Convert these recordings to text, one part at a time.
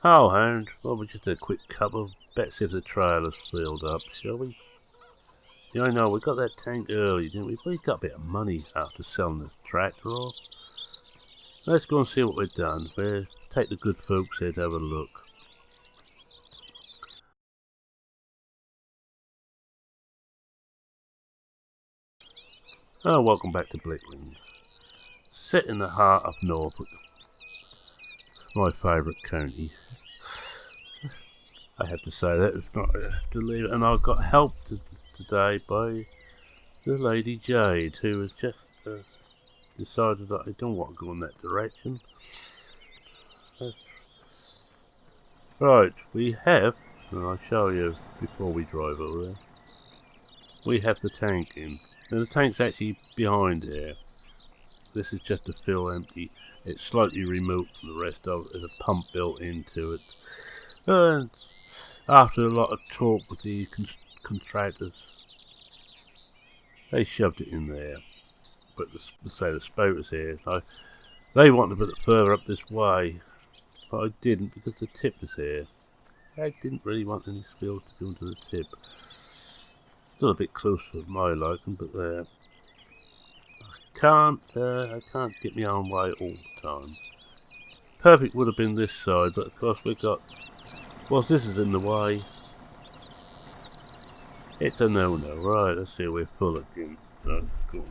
Oh, Hound, well, we just did a quick couple. Let's see if the trailer's filled up, shall we? Yeah, I know, we got that tank early, didn't we? We got a bit of money after selling the tractor off. Let's go and see what we've done. We'll take the good folks here to have a look. Oh, welcome back to Blickling. Set in the heart of Norfolk, my favourite county. I have to say that, if not, I have to leave it. And I got helped today by the Lady Jade, who has just decided that I don't want to go in that direction. Right, we have, and I'll show you before we drive over there, we have the tank in. And the tank's actually behind here. This is just to fill empty. It's slightly remote from the rest of it. There's a pump built into it. And after a lot of talk with the contractors, they shoved it in there. But the spout is here. They wanted to put it further up this way, but I didn't because the tip is here. I didn't really want any spills to go into the tip. Still a bit close for my liking, but there. I can't get my own way all the time. Perfect would have been this side, but of course we got. Whilst this is in the way, it's a no-no. Right, let's see, we're full again. That's cool.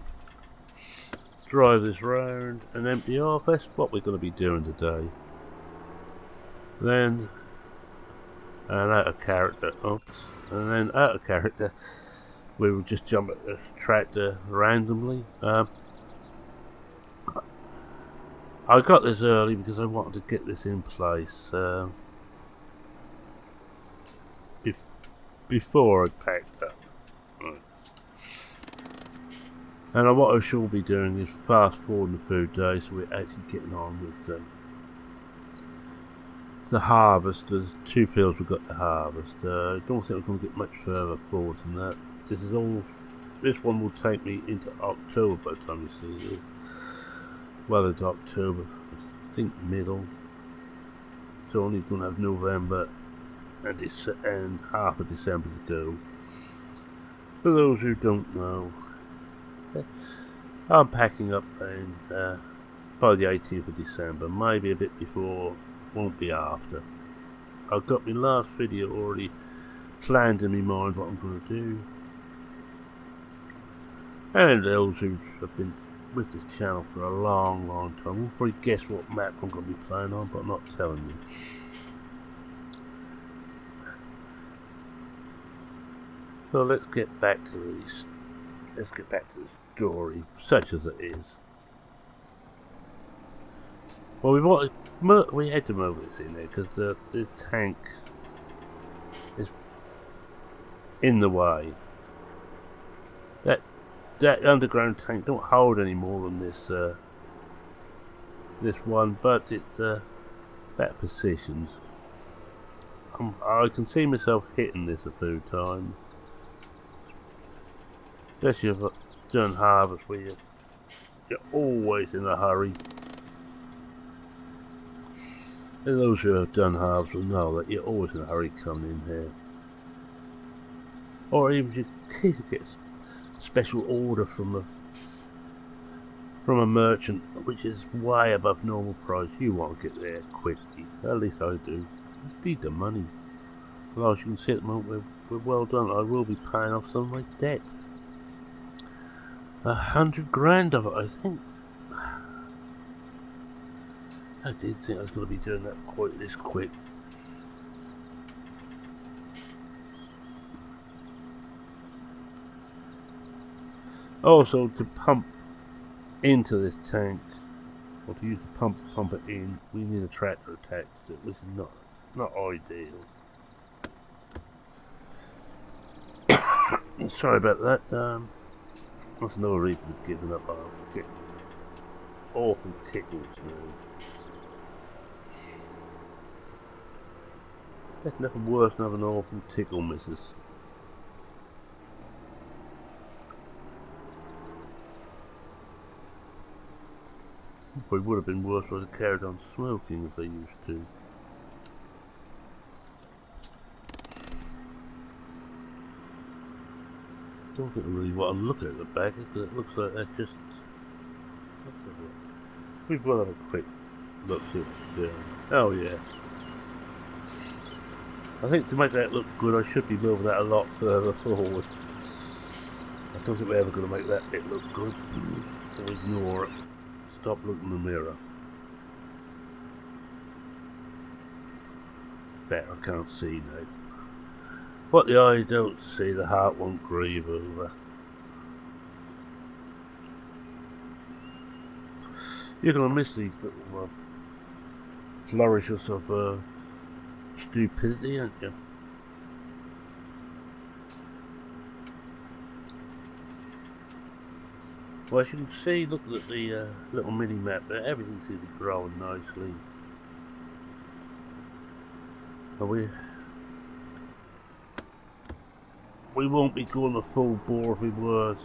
Drive this round and empty off. That's what we're going to be doing today. Then, and out of character, oops, and then out of character, we will just jump at the tractor randomly. I got this early because I wanted to get this in place before I packed up. Right. And what I shall be doing is fast forwarding the food day, so we're actually getting on with the harvest. There's 2 fields we've got to harvest. I don't think we're going to get much further forward than that. This one will take me into October by the time you see it. Well, it's October, I think middle. So only going to have November and half of December to go. For those who don't know, I'm packing up and by the 18th of December, maybe a bit before, won't be after. I've got my last video already planned in my mind what I'm going to do. And those who have been with this channel for a long time will probably guess what map I'm going to be playing on, but I'm not telling you. So let's get back to this. Let's get back to the story, such as it is. Well, we had to move this in there because the tank is in the way. That underground tank don't hold any more than this one, but it's better positioned. I can see myself hitting this a few times, especially if I've done harvest where you're always in a hurry. And those who have done harvest will know that you're always in a hurry coming in here. Or even you get special order from a merchant which is way above normal price. You want to get there quickly. At least I do. I need the money. Well, as you can see at the moment, we're well done. I will be paying off some of my debt. 100 grand of it, I think. I did think I was going to be doing that quite this quick. Also, to pump into this tank, or to use the pump to pump it in, we need a tractor attached to it, which is not ideal. Sorry about that. That's another reason for giving up. I'll get awful tickles now. There's nothing worse than having an awful tickle, missus. It would have been worse if I carried on smoking if I used to. don't think I really want to look at the back because it looks like that's just... We've got to have a quick look, see what's doing. Oh yeah. I think to make that look good I should be moving that a lot further forward. I don't think we're ever going to make that bit look good. So ignore it. Stop looking in the mirror. Better, I can't see now. What the eye don't see, the heart won't grieve over. You're going to miss these little flourishes of stupidity, aren't you? Well, as you can see, looking at the little mini map there, everything seems to be growing nicely. And we won't be going the full bore if we were.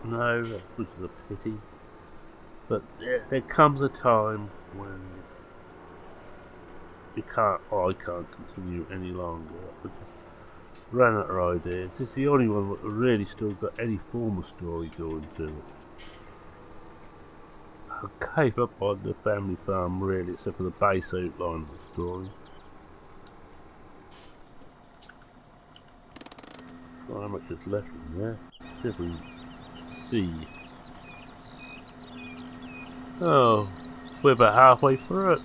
No, which is a pity. But there comes a time when you can't, or I can't continue any longer. I just ran out of ideas. It's the only one that really still got any form of story going to it. I gave up on the family farm really, except for the base outline of the story. Not how much is left in there. See if we see. Oh, we're about halfway through it.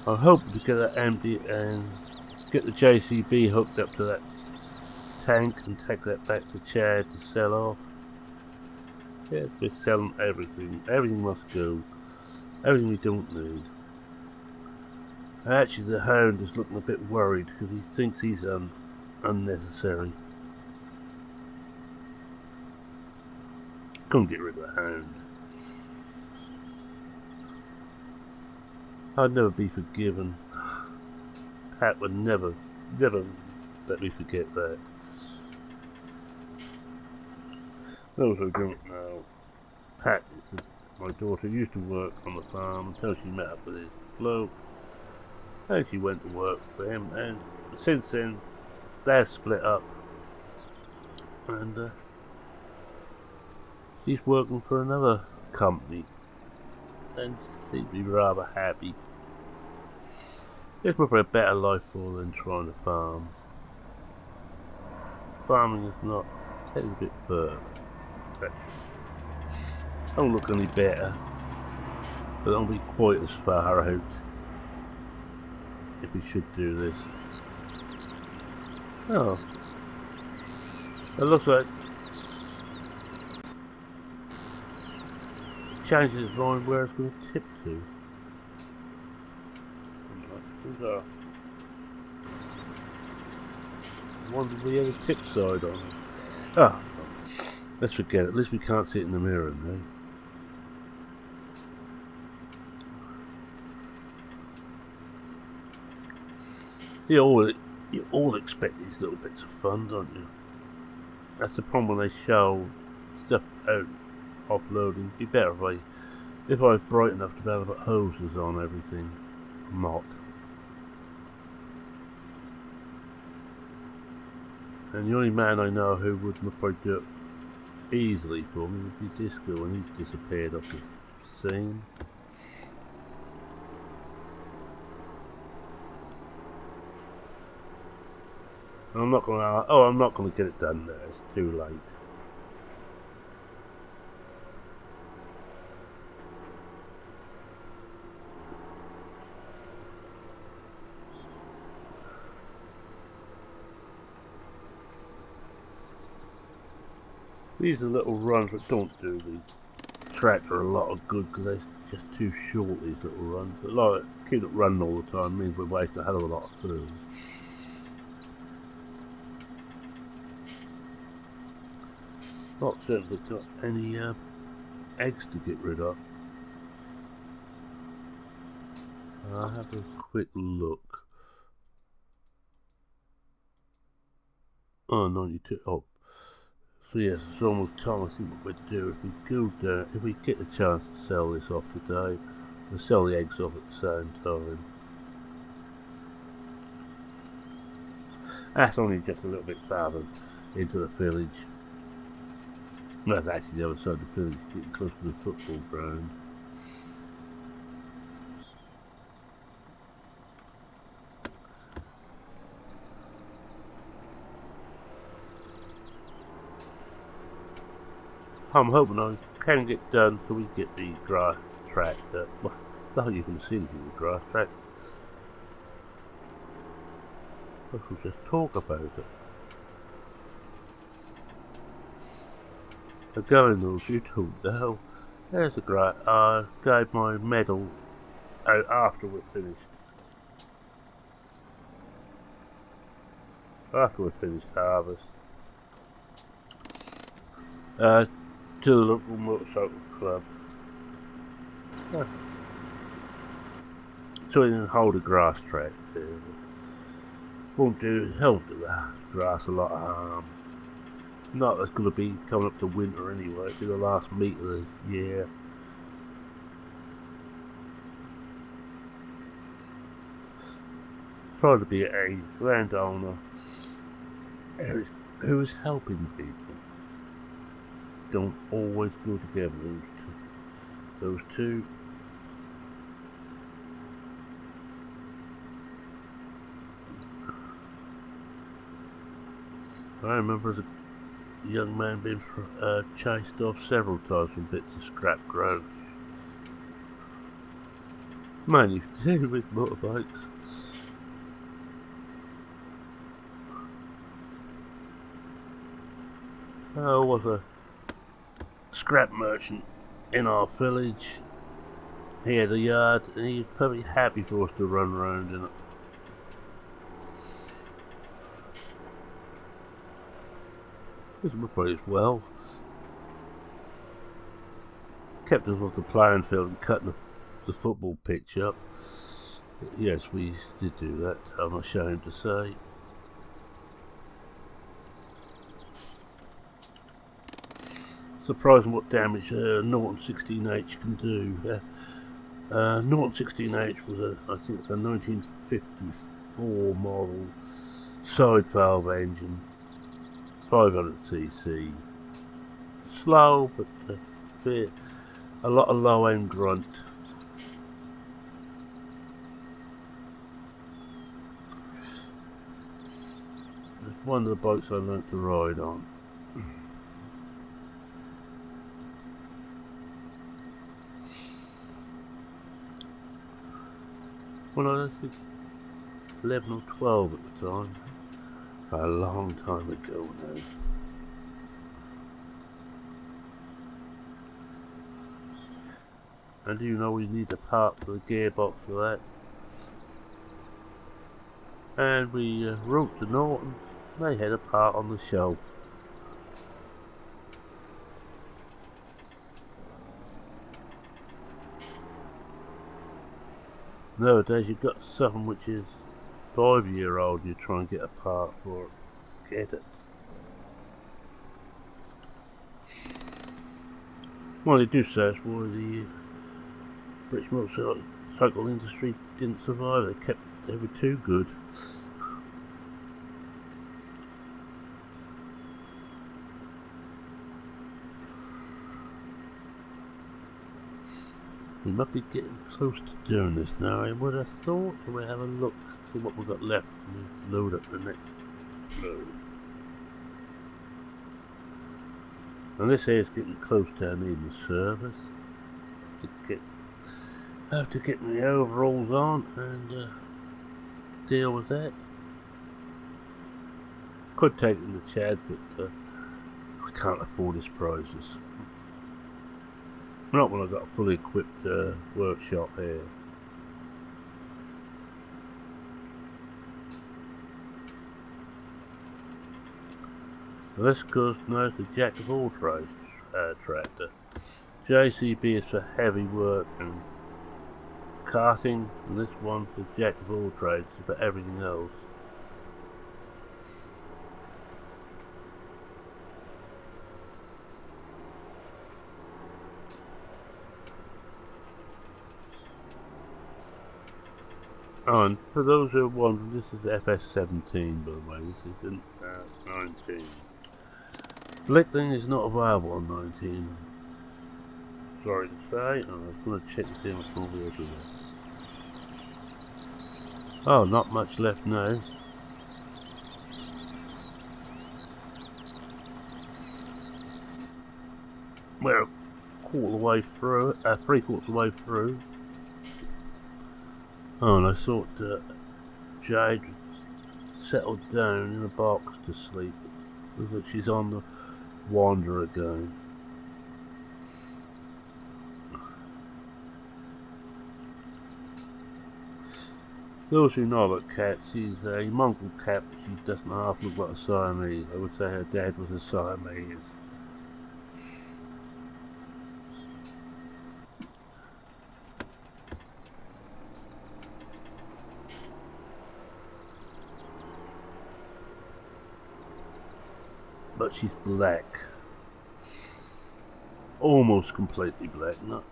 I'm hoping to get that empty and get the JCB hooked up to that tank and take that back to Chad to sell off. Yes, we're selling everything. Everything must go. Everything we don't need. Actually, the hound is looking a bit worried because he thinks he's unnecessary. Couldn't get rid of the hound. I'd never be forgiven. Pat would never let me forget that. Those who don't know, Pat is my daughter, used to work on the farm until she met up with this bloke. And she went to work for him, and since then, they're split up. And she's working for another company. And seems to be rather happy. It's probably a better life for her than trying to farm. Farming is not, it's a bit further. Don't look any better, but don't be quite as far out if we should do this. Oh, it looks like changes its mind where it's going to tip to. Wonder if we have a tip side on it. Ah, let's forget it. At least we can't see it in the mirror now. You all expect these little bits of fun, don't you? That's the problem when they show stuff out offloading. It'd be better if I was bright enough to be able to put hoses on everything. I'm not. And the only man I know who would probably do it easily for me would be Disco, and he's disappeared off the scene. I'm not gonna get it done there, it's too late. These are little runs that don't do these tractor a lot of good because they're just too short, these little runs. But like, keep it running all the time means we're wasting a hell of a lot of food. Not certain we've got any eggs to get rid of. I'll have a quick look. Oh, 92. Oh. So yes, it's almost time. I think what we'd do if we go down, if we get the chance to sell this off today, we'll sell the eggs off at the same time. That's only just a little bit farther into the village. That's actually the other side of the village, getting close to the football ground. I'm hoping I can get done so we get the grass track. Well, you can see the grass track. I should just talk about it. The governors you don't know. There's a grass. I gave my medal out after we're finished. After we finished harvest. To the local motorcycle club. So we can hold a grass track there. Won't do the grass a lot of harm. Not that's going to be coming up to winter anyway. It'll be the last meet of the year. Try to be a landowner who is helping people. Don't always go together, those two. I remember as a young man being chased off several times from bits of scrap ground. Mainly to do with motorbikes. There was a scrap merchant in our village. He had a yard and he was perfectly happy for us to run around in it. This was pretty well. Kept us off the playing field and cutting the football pitch up. Yes, we did do that, I'm ashamed to say. Surprising what damage Norton 16H can do. Norton 16H was I think a 1954 model side valve engine, 500cc. Slow, but a lot of low end grunt. It's one of the bikes I learnt to ride on. Well, I think 11 or 12 at the time. A long time ago now. And do you know we need a part for the gearbox for that? And we wrote to Norton. They had a part on the shelf. Nowadays you've got something which is 5-year-old, you try and get a part for it. Get it. Well, they do say that's why the British motorcycle industry didn't survive. They were too good. We must be getting close to doing this now. I would have thought we'll have a look, see what we've got left, and we'll load up the next load. And this here is getting close to needing the service to get my overalls on and deal with that. Could take them to Chad, but I can't afford his prices. Not when I've got a fully equipped workshop here. And this goes now to Jack of all trades tractor. JCB is for heavy work and karting, and this one's the Jack of all trades for everything else. Oh, and for those who are wondering, this is FS17 by the way, this isn't 19. Blickling is not available on 19. Sorry to say, I was going to check to see how much more we have to do. Oh, not much left now. We're quarter way through, 3/4 way through. Oh, and I thought Jade settled down in a box to sleep. Looks like she's on the wander again. Those who know about cats, she's a mongrel cat, but she doesn't half look like a Siamese. I would say her dad was a Siamese. But she's black. Almost completely black, not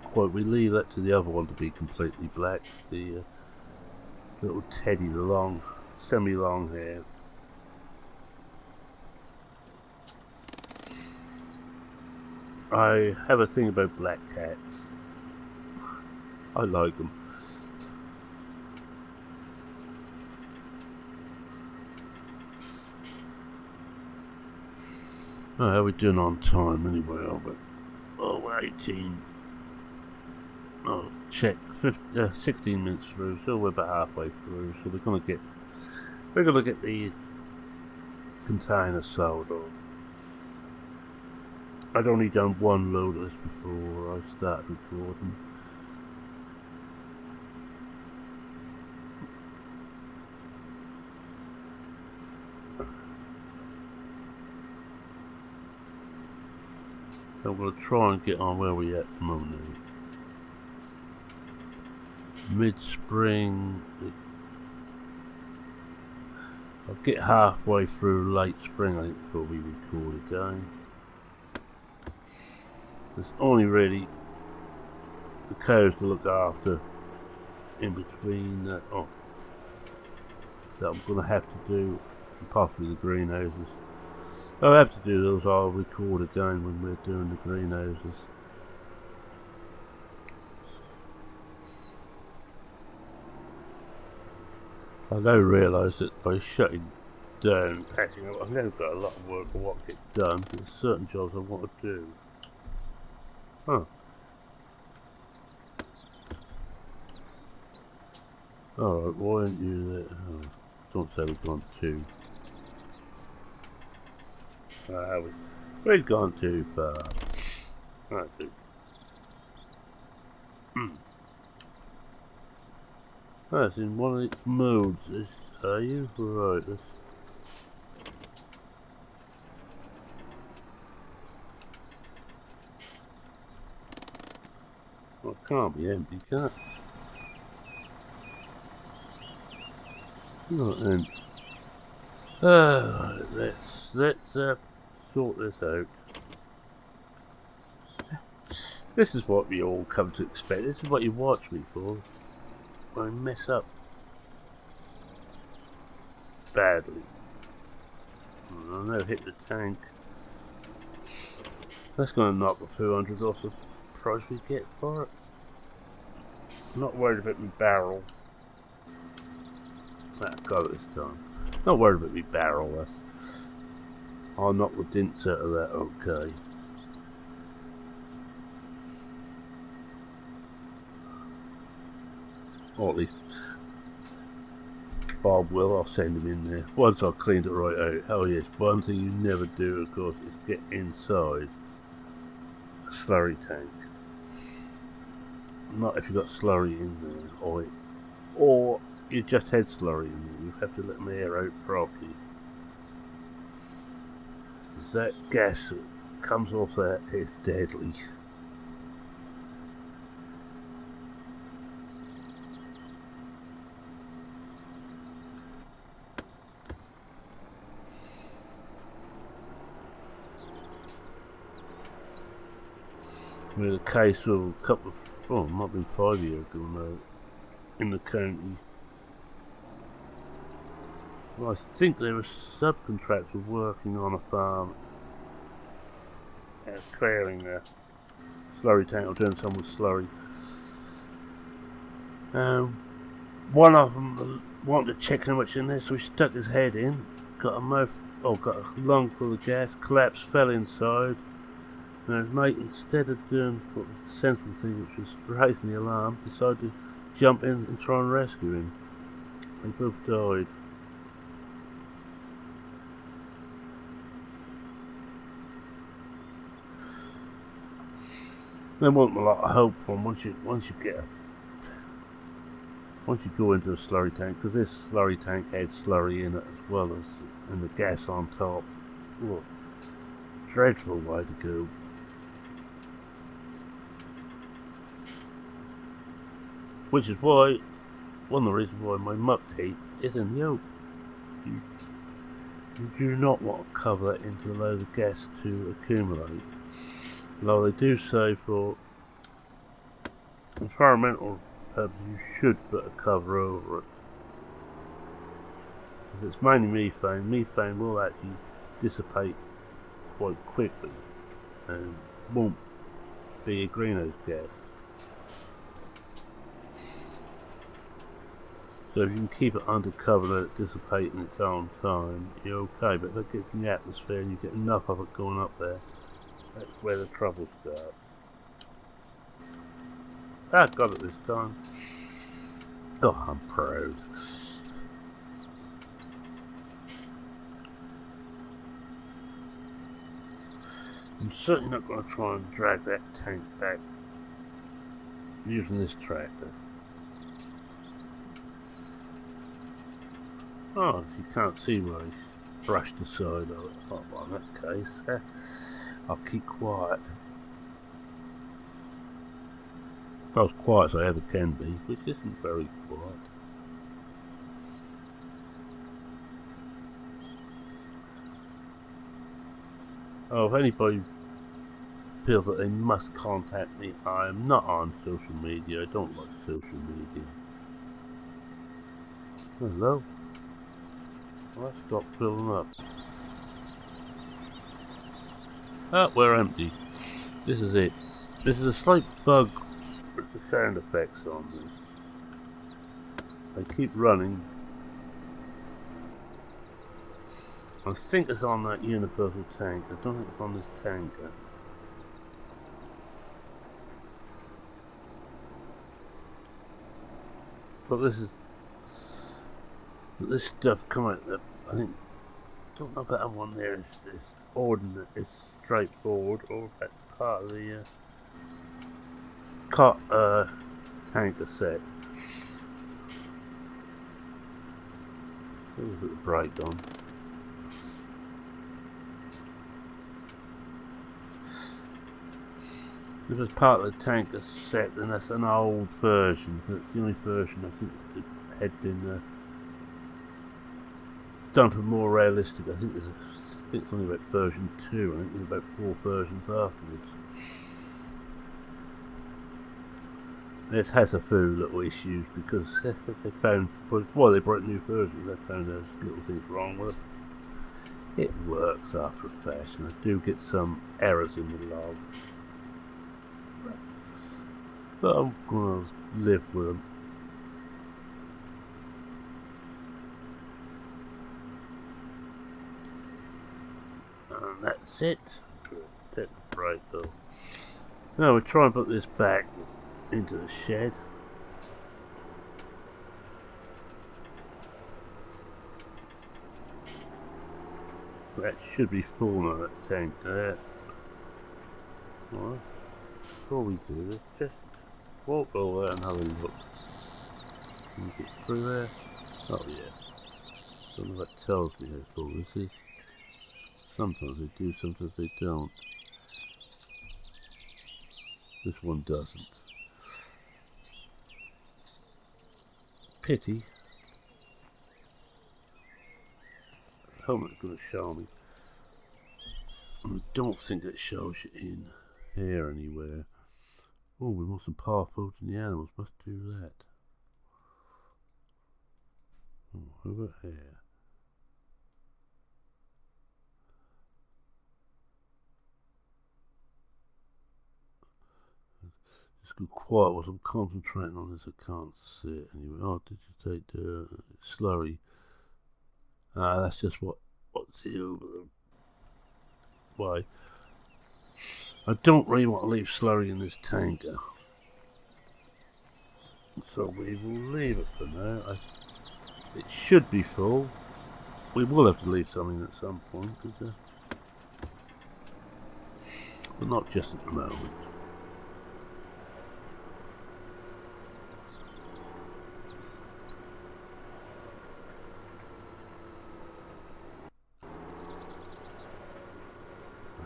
quite. We leave that to the other one to be completely black. The little Teddy, the long, semi-long hair. I have a thing about black cats. I like them. Oh, how are we doing on time anyway, Albert? Oh, we're 18. Oh, check. 16 minutes through, so we're about halfway through. So we're gonna get the container sold off. I'd only done one load of this before I started recording. I'm going to try and get on where we at the moment. Mid-spring. I'll get halfway through late spring, I think, before we record again. There's only really the cows to look after in between that. Oh, that I'm going to have to do, and possibly the greenhouses. I'll have to do those. I'll record again when we're doing the greenhouses. I now realise that by shutting down, patching up, I've now got a lot of work of what gets done. There's certain jobs I want to do. Huh. Alright, why aren't you there? Oh, don't say we've gone too. We've gone too far. That's it. That's in one of its modes. Are you? Right. Well, it can't be empty, can it? Not empty. Let's sort this out. This is what we all come to expect. This is what you watch me for. When I mess up badly. I'll now hit the tank. That's going to knock a few hundred off the price we get for it. I'm not worried about my barrel. Go this time. Not worried about my barrel. I'll knock the dents out of that, okay. Or at least Bob will, I'll send him in there. Once I've cleaned it right out. Oh yes, one thing you never do, of course, is get inside a slurry tank. Not if you've got slurry in there, or you just had slurry in there. You have to let them air out properly. That gas that comes off that is deadly. We had a case of a couple of, it might have been 5 years ago now. in the county. Well, I think there were subcontractors working on a farm, clearing a slurry tank or doing some with slurry. One of them wanted to check how much in there, so he stuck his head in, got a lung full of gas, collapsed, fell inside. And his mate, instead of doing what was the sensible thing, which was raising the alarm, decided to jump in and try and rescue him. They both died. There wasn't a lot of hope for him once you go into a slurry tank, because this slurry tank had slurry in it as well as and the gas on top. Oh, dreadful way to go. Which is why, one of the reasons why my muck heap is in the open. You do not want to cover it into a load of gas to accumulate. Although they do say for environmental purposes you should put a cover over it. If it's mainly methane will actually dissipate quite quickly and won't be a greenhouse gas. So if you can keep it under cover and let it dissipate in its own time, you're okay. But if it gets in the atmosphere and you get enough of it going up there, that's where the trouble starts. I got it this time. Oh, I'm proud. I'm certainly not going to try and drag that tank back using this tractor. Oh, you can't see where I brushed the side of it. Oh, well, in that case, I'll keep quiet. Not as quiet as I ever can be, which isn't very quiet. Oh, if anybody feels that they must contact me, I am not on social media. I don't like social media. Hello? Well, I stopped filling up. Ah, we're empty. This is it. This is a slight bug with the sound effects on this. They keep running. I think it's on that universal tank. I don't think it's on this tanker. But this stuff coming. I think. Don't know if that one there is ordinate. It's straightforward, or if that's part of the tanker set. Let me put the brake on. If it's part of the tanker set, then that's an old version. That's the only version I think that had been done for more realistic. I think it's only about version 2. I think there's about 4 versions afterwards. This has a few little issues because they found, well, they brought new versions. They found there's little things wrong with it. It works after a fashion. I do get some errors in the log, but I'm gonna live with them. And that's it. Take the brake off. Now we'll try and put this back into the shed. That should be full on that tank there. Well, before we do this, just walk over there and have a look. Can you get through there? Oh yeah. Don't know if that tells me how full this is. Sometimes they do, sometimes they don't. This one doesn't. Pity. I hope it's going to show me. I don't think it shows you in here anywhere. Oh, we want some power food in the animals. Must do that. Over here. Just go quiet whilst I'm concentrating on this. I can't see it anyway. Oh, did you take the slurry? That's just what's here over the way. I don't really want to leave slurry in this tanker, so we will leave it for now. It should be full. We will have to leave something at some point, but not just at the moment.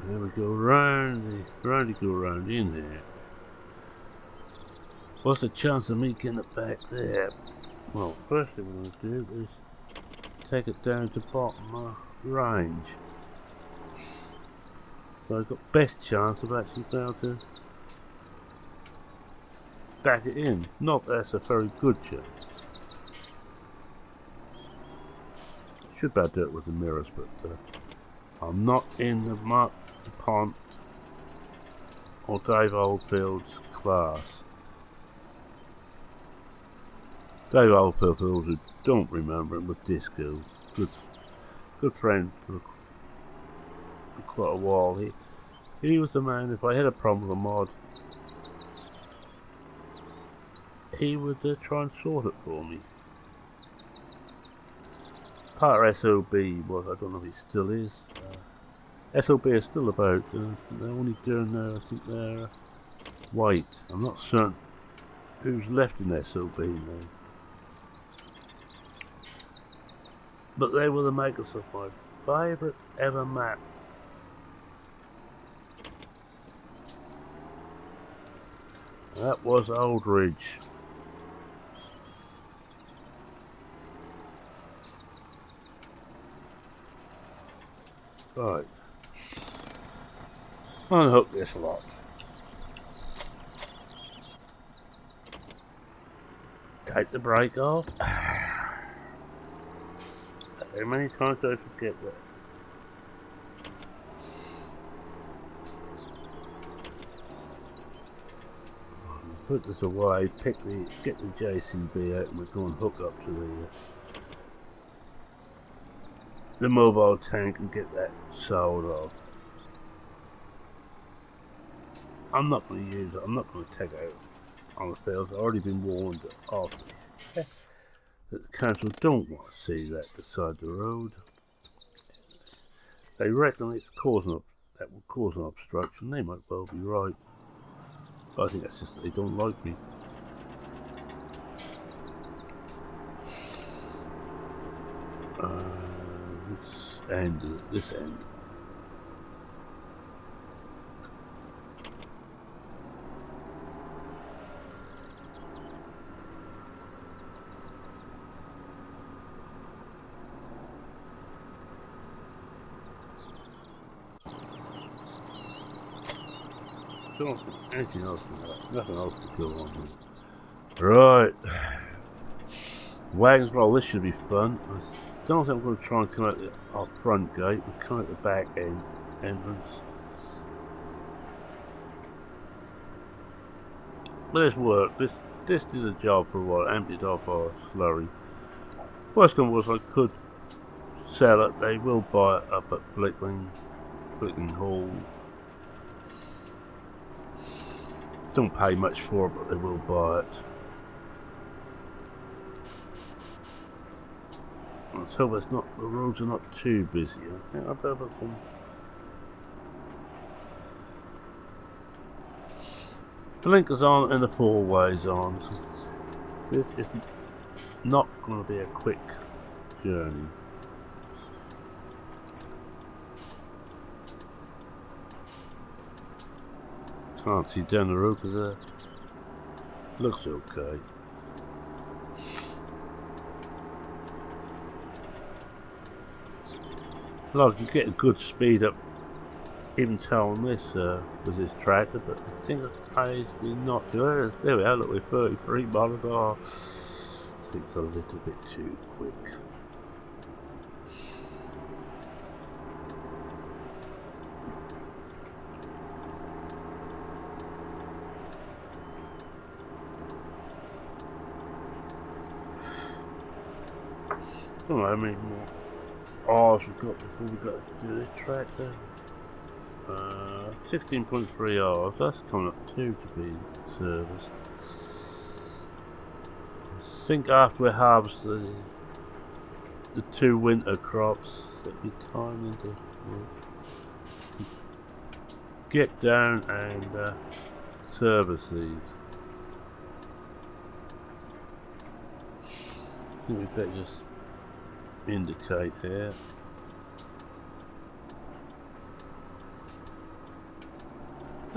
There we go round in there. What's the chance of me getting it back there? Well, first thing we're going to do is take it down to bottom range. So I've got best chance of actually being able to back it in. Not that that's a very good chance. Should be able to do it with the mirrors, but I'm not in the Mark DuPont or Dave Oldfield's class. Dave Oldfield, for those who don't remember him, was Disco. Good friend for quite a while. He was the man, if I had a problem with a mod, he would try and sort it for me. Part of SOB was, I don't know if he still is. SOB is still about. They're only doing I think they're white. I'm not certain who's left in SOB now. But they were the makers of my favourite ever map. That was Old Ridge. Right. Unhook this lot. Take the brake off. How many times do I forget that? Put this away, get the JCB out, and we're going to hook up to the mobile tank and get that sold off. I'm not going to use it. I'm not going to take it out on the fields. I've already been warned off that the council don't want to see that beside the road. They reckon that will cause an obstruction. They might well be right. But I think that's just that they don't like me. This end. Don't think anything else than that. Nothing else to go on with. Right. Wagons roll, this should be fun. I don't think I'm going to try and come out our front gate. We'll come out the back entrance. But this worked. This did a job for a while. Emptied off our slurry. Worst come was I could sell it. They will buy it up at Blickling Hall. Don't pay much for it, but they will buy it. Let's hope the roads are not too busy. I think I'll better put some blinkers on and the four ways on. This is not going to be a quick journey. Can't see down the road because it looks okay. Well, I can get a good speed up even towing this with this tractor, but I think it pays me not to. There we are, look, we're 33 miles an hour. things a little bit too quick. Oh, how many more hours we've got before we got to do this track then? 16.3 hours, that's coming up too to be serviced. I think after we harvest the 2 winter crops, it'll be time to get down and service these. I think we better just indicate here.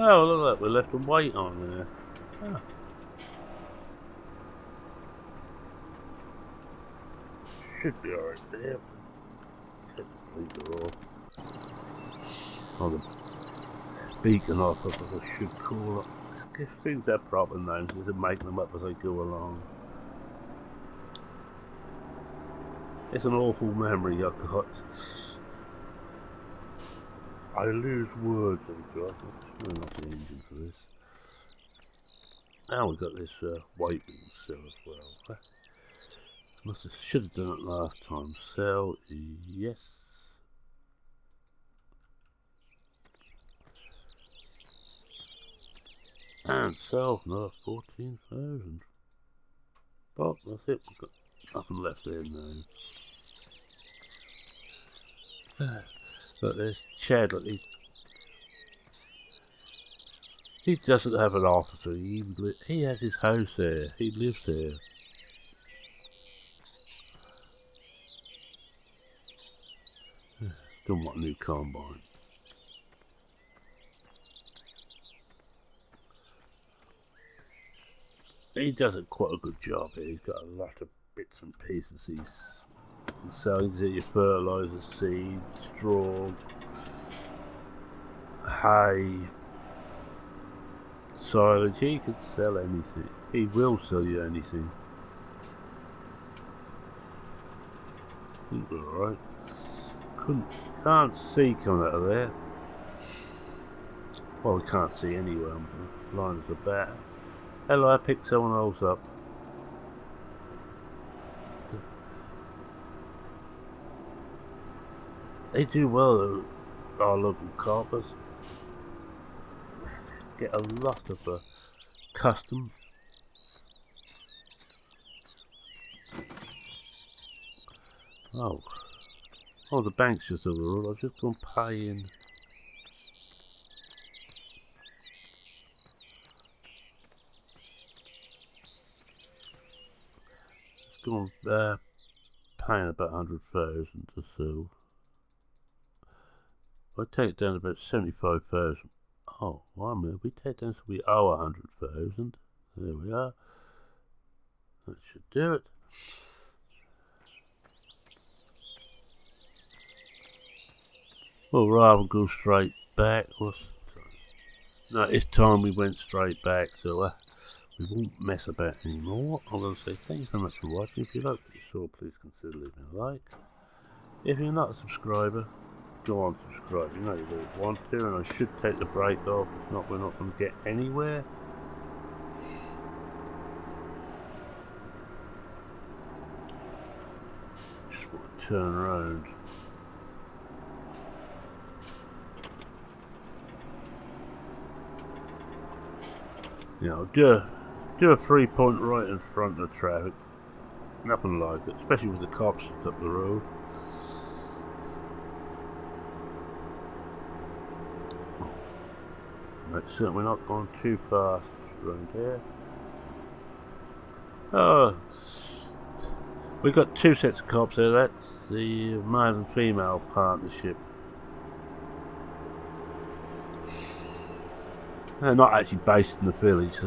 Oh, look at that, we left a weight on there. Oh. Should be alright there. Take the blinker off. Oh, the beacon off, I should call it. Give things their proper names, just make them up as they go along. It's an awful memory I've got. I lose words into it. I'm not the engine for this. Now we've got this weight we can sell as well. Should have done it last time. Sell, yes. And sell another 14,000. Oh, that's it. We've got nothing left there now. But there's Chad, look, he doesn't have an office. He has his house there. He lives there. Don't want a new combine. He does quite a good job here. He's got a lot of bits and pieces he's selling. Your fertilizer, seed, straw, hay, silage. He can sell anything. He will sell you anything. I think we're alright. Can't see coming out of there. Well, we can't see anywhere. I'm blind as a bat. Hello, I picked someone else up. They do well, our local carpers. Get a lot of custom. Oh, the bank's just overall. I've just gone pay in. Gone paying about 100,000 or so. I take it down to about 75,000. Oh, wait a minute. We take down so we owe 100,000. There we are. That should do it. Well, rather than go straight back. No, this time we went straight back, so we won't mess about anymore. I'm going to say thank you very much for watching. If you like what you saw, please consider leaving a like. If you're not a subscriber, go on subscribe. You know you really want to, and I should take the break off. If not, we're not going to get anywhere. Just want to turn around. You know, do a 3-point right in front of the traffic. Nothing like it, especially with the cops up the road. Make certain we're not going too fast around here. Oh, we've got 2 sets of cops there. That's the male and female partnership. They're not actually based in the village,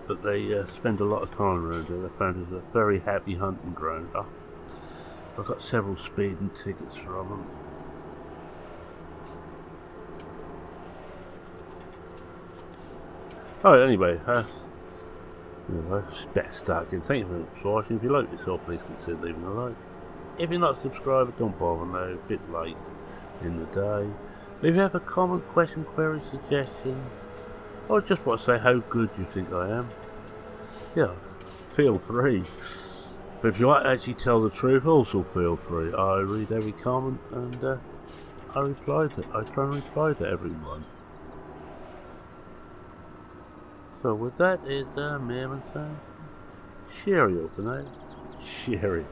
but they spend a lot of time around here. They found it a very happy hunting ground. I've got several speeding tickets from them. Oh, anyway, Anyway, it's better start again. Thank you very much for watching. If you like this, please consider leaving a like. If you're not a subscriber, don't bother now. A bit late in the day. But if you have a comment, question, query, suggestion, or just want to say how good you think I am, yeah, feel free. But if you want to actually tell the truth, also feel free. I read every comment and I try and reply to everyone. So with that is Merman saying cheerio for now. Cheerio.